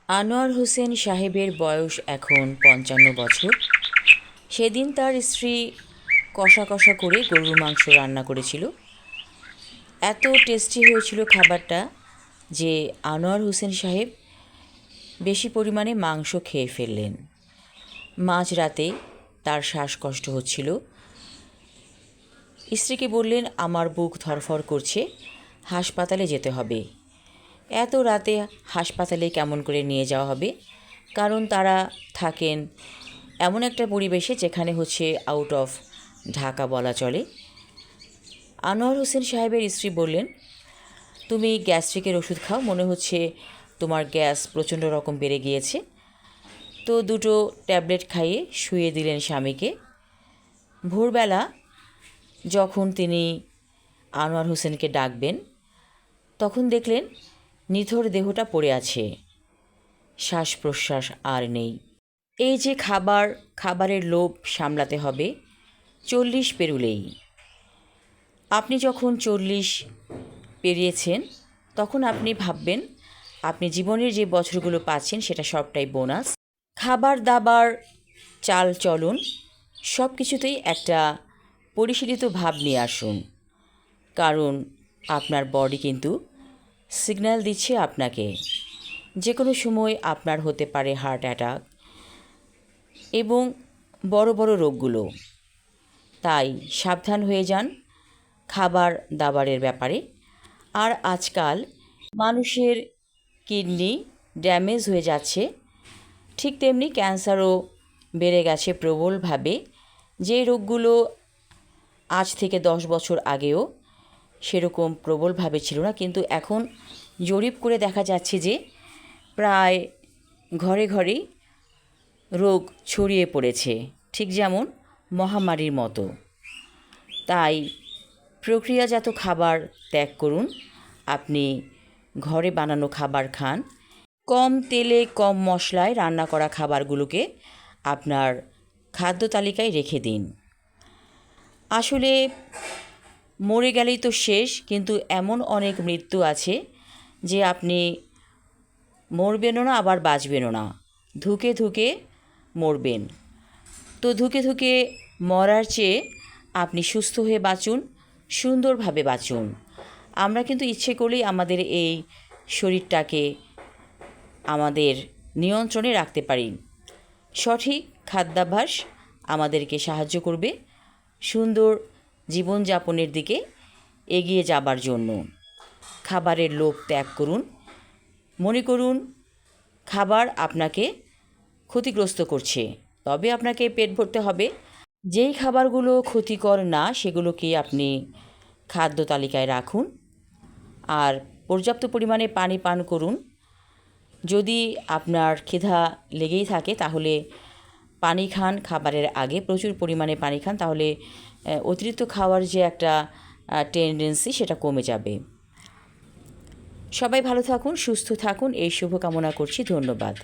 আনোয়ার হোসেন সাহেবের বয়স এখন ৫৫ বছর। সেদিন তার স্ত্রী কষা কষা করে গরুর মাংস রান্না করেছিল। এত টেস্টি হয়েছিল খাবারটা যে আনোয়ার হোসেন সাহেব বেশি পরিমাণে মাংস খেয়ে ফেললেন। মাঝরাতে তার শ্বাসকষ্ট হচ্ছিল। স্ত্রীকে বললেন, আমার বুক ধড়ফড় করছে, হাসপাতালে যেতে হবে। এত রাতে হাসপাতালে কেমন করে নিয়ে যাওয়া হবে, কারণ তারা থাকেন এমন একটা পরিবেশে যেখানে হচ্ছে আউট অফ ঢাকা বলা চলে। আনোয়ার হোসেন সাহেবের স্ত্রী বললেন, তুমি গ্যাস্ট্রিকের ওষুধ খাও, মনে হচ্ছে তোমার গ্যাস প্রচণ্ড রকম বেড়ে গিয়েছে। তো দুটো ট্যাবলেট খাইয়ে শুয়ে দিলেন স্বামীকে। ভোরবেলা যখন তিনি আনোয়ার হোসেনকে ডাকবেন, তখন দেখলেন নিথর দেহটা পড়ে আছে, শ্বাস প্রশ্বাস আর নেই। এই যে খাবারের লোভ সামলাতে হবে ৪০ পেরুলেই। আপনি যখন ৪০ পেরিয়েছেন তখন আপনি ভাববেন আপনি জীবনের যে বছরগুলো পাচ্ছেন সেটা সবটাই বোনাস। খাবার দাবার, চাল চলন সব কিছুতেই একটা পরিশীলিত ভাব নিয়ে আসুন, কারণ আপনার বডি কিন্তু সিগন্যাল দিচ্ছে আপনাকে যে কোনো সময় আপনার হতে পারে হার্ট অ্যাটাক এবং বড় বড় রোগগুলো। তাই সাবধান হয়ে যান খাবার দাবারের ব্যাপারে। আর আজকাল মানুষের কিডনি ড্যামেজ হয়ে যাচ্ছে, ঠিক তেমনি ক্যান্সারও বেড়ে গেছে প্রবলভাবে। যে রোগগুলো আজ থেকে ১০ বছর আগেও সেরকম প্রবলভাবে ছিল না, কিন্তু এখন জরিপ করে দেখা যাচ্ছে যে প্রায় ঘরে ঘরেই রোগ ছড়িয়ে পড়েছে, ঠিক যেমন মহামারীর মতো। তাই প্রক্রিয়াজাত খাবার ত্যাগ করুন, আপনি ঘরে বানানো খাবার খান। কম তেলে কম মশলায় রান্না করা খাবারগুলোকে আপনার খাদ্য তালিকায় রেখে দিন। আসলে মরে গেলেই তো শেষ, কিন্তু এমন অনেক মৃত্যু আছে যে আপনি মরবেনও না আবার বাঁচবেনও না, ধুকে ধুকে মরবেন। তো ধুকে ধুকে মরার চেয়ে আপনি সুস্থ হয়ে বাঁচুন, সুন্দরভাবে বাঁচুন। আমরা কিন্তু ইচ্ছে করলেই আমাদের এই শরীরটাকে আমাদের নিয়ন্ত্রণে রাখতে পারি। সঠিক খাদ্যাভ্যাস আমাদেরকে সাহায্য করবে সুন্দর জীবনযাপনের দিকে এগিয়ে যাবার জন্য। খাবারের লোভ ত্যাগ করুন। মনে করুন খাবার আপনাকে ক্ষতিগ্রস্ত করছে, তবে আপনাকে পেট ভরতে হবে। যেই খাবারগুলো ক্ষতিকর না সেগুলোকে আপনি খাদ্য তালিকায় রাখুন। আর পর্যাপ্ত পরিমাণে পানি পান করুন। যদি আপনার ক্ষিধা লেগেই থাকে তাহলে পানি খান, খাবারের আগে প্রচুর পরিমাণে পানি খান, তাহলে অতিরিক্ত খাওয়ার যে একটা টেন্ডেন্সি সেটা কমে যাবে। সবাই ভালো থাকুন, সুস্থ থাকুন, এই শুভকামনা করছি। ধন্যবাদ।